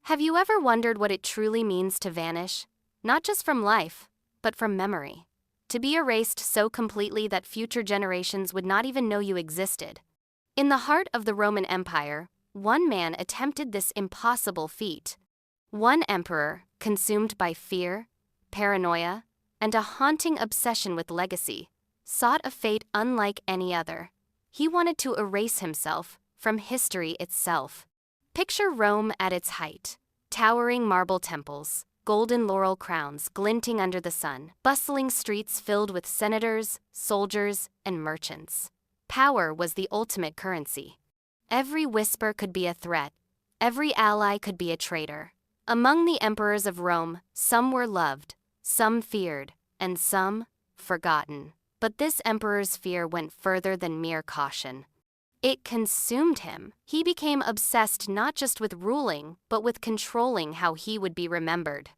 Have you ever wondered what it truly means to vanish? Not just from life, but from memory. To be erased so completely that future generations would not even know you existed. In the heart of the Roman Empire, one man attempted this impossible feat. One emperor, consumed by fear, paranoia, and a haunting obsession with legacy, sought a fate unlike any other. He wanted to erase himself from history itself. Picture Rome at its height. Towering marble temples, golden laurel crowns glinting under the sun, bustling streets filled with senators, soldiers, and merchants. Power was the ultimate currency. Every whisper could be a threat. Every ally could be a traitor. Among the emperors of Rome, some were loved, some feared, and some forgotten. But this emperor's fear went further than mere caution. It consumed him. He became obsessed not just with ruling, but with controlling how he would be remembered.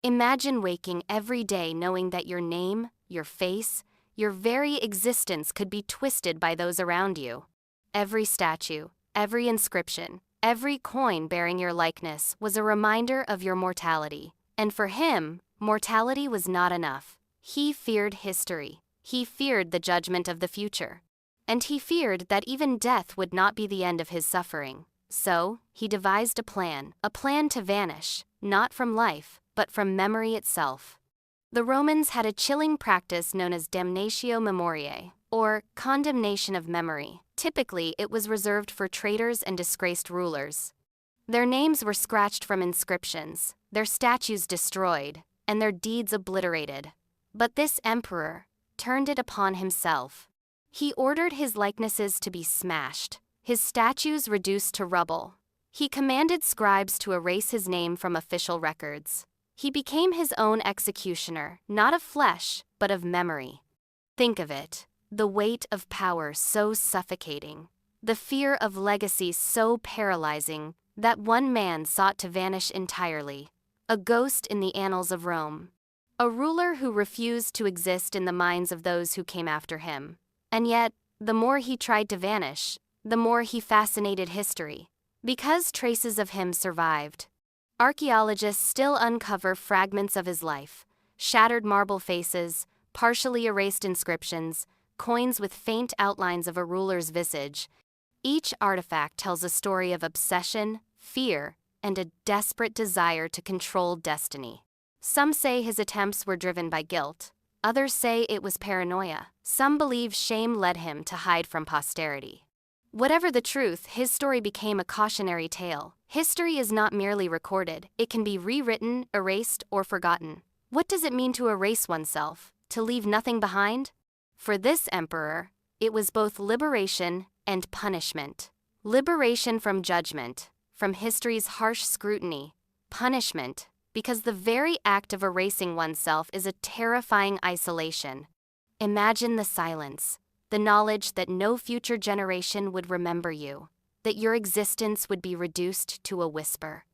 Imagine waking every day knowing that your name, your face, your very existence could be twisted by those around you. Every statue, every inscription, every coin bearing your likeness was a reminder of your mortality. And for him, mortality was not enough. He feared history. He feared the judgment of the future. And he feared that even death would not be the end of his suffering. So, he devised a plan to vanish, not from life, but from memory itself. The Romans had a chilling practice known as damnatio memoriae, or condemnation of memory. Typically, it was reserved for traitors and disgraced rulers. Their names were scratched from inscriptions, their statues destroyed, and their deeds obliterated. But this emperor turned it upon himself. He ordered his likenesses to be smashed, his statues reduced to rubble. He commanded scribes to erase his name from official records. He became his own executioner, not of flesh, but of memory. Think of it, the weight of power so suffocating, the fear of legacy so paralyzing, that one man sought to vanish entirely, a ghost in the annals of Rome, a ruler who refused to exist in the minds of those who came after him. And yet, the more he tried to vanish, the more he fascinated history, because traces of him survived. Archaeologists still uncover fragments of his life, shattered marble faces, partially erased inscriptions, coins with faint outlines of a ruler's visage. Each artifact tells a story of obsession, fear, and a desperate desire to control destiny. Some say his attempts were driven by guilt. Others say it was paranoia. Some believe shame led him to hide from posterity. Whatever the truth, his story became a cautionary tale. History is not merely recorded. It can be rewritten, erased, or forgotten. What does it mean to erase oneself? To leave nothing behind? For this emperor, it was both liberation and punishment. Liberation from judgment, from history's harsh scrutiny. Punishment, because the very act of erasing oneself is a terrifying isolation. Imagine the silence, the knowledge that no future generation would remember you, that your existence would be reduced to a whisper.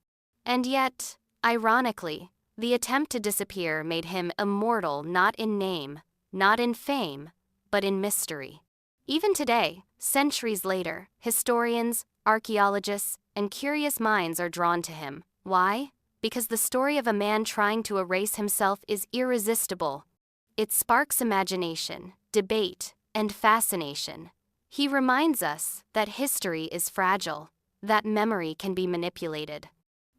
And yet, ironically, the attempt to disappear made him immortal not in name, not in fame, but in mystery. Even today, centuries later, historians, archaeologists, and curious minds are drawn to him. Why? Because the story of a man trying to erase himself is irresistible. It sparks imagination, debate, and fascination. He reminds us that history is fragile, that memory can be manipulated,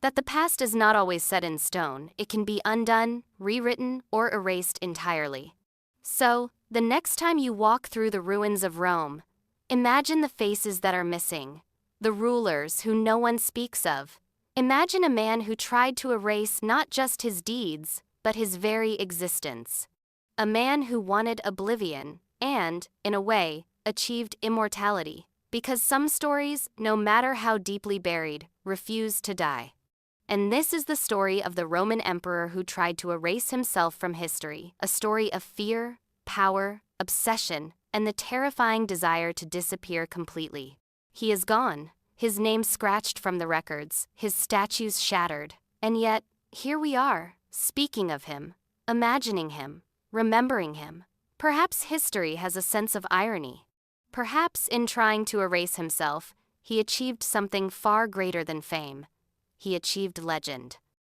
that the past is not always set in stone. It can be undone, rewritten, or erased entirely. So, the next time you walk through the ruins of Rome, imagine the faces that are missing, the rulers who no one speaks of. Imagine a man who tried to erase not just his deeds, but his very existence. A man who wanted oblivion and, in a way, achieved immortality, because some stories, no matter how deeply buried, refuse to die. And this is the story of the Roman emperor who tried to erase himself from history, a story of fear, power, obsession, and the terrifying desire to disappear completely. He is gone. His name scratched from the records, his statues shattered, and yet, here we are, speaking of him, imagining him, remembering him. Perhaps history has a sense of irony. Perhaps in trying to erase himself, he achieved something far greater than fame, he achieved legend.